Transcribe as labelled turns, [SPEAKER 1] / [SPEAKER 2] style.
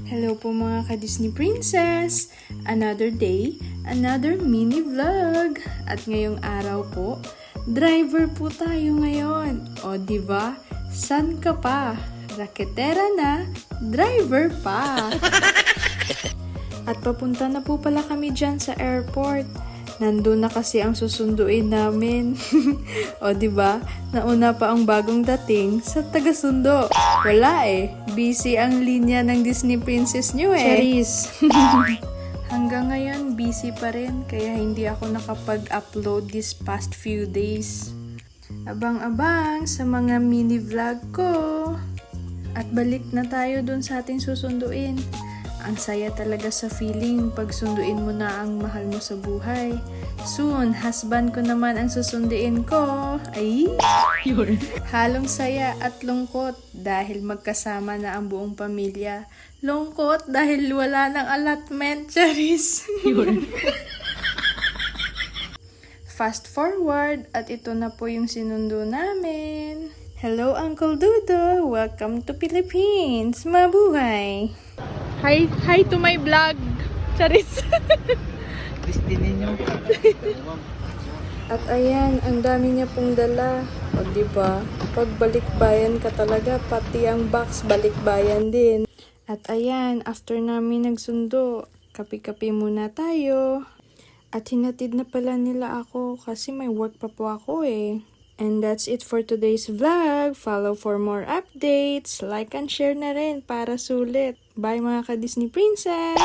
[SPEAKER 1] Hello po mga ka-Disney Princess! Another day, another mini vlog. At ngayong araw po, driver po tayo ngayon. O diba? San ka pa? Raketera na, driver pa! At papunta na po pala kami dyan sa airport. Nandun na kasi ang susunduin namin. O diba? Nauna pa ang bagong dating sa taga-sundo. Wala eh. Busy ang linya ng Disney Princess nyo eh. Charis. Hanggang ngayon, busy pa rin. Kaya hindi ako nakapag-upload this past few days. Abang-abang sa mga mini vlog ko. At balik na tayo dun sa ating susunduin. Ang saya talaga sa feeling pag sunduin mo na ang mahal mo sa buhay. Soon, husband ko naman ang susunduin ko. Ay! Halong saya at lungkot dahil magkasama na ang buong pamilya. Lungkot dahil wala ng allotment, Charis. Fast forward at ito na po yung sinundo namin. Hello, Uncle Dudo! Welcome to Philippines! Mabuhay! Hi to my vlog! Charis!
[SPEAKER 2] Destiny nyo.
[SPEAKER 1] At ayan, ang dami niya pong dala. O diba? Pag balikbayan ka talaga, pati ang box balikbayan din. At ayan, after namin nagsundo, kape-kape muna tayo. At hinatid na pala nila ako kasi may work pa po ako eh. And that's it for today's vlog. Follow for more updates. Like and share na rin para sulit. Bye mga ka-Disney Princess!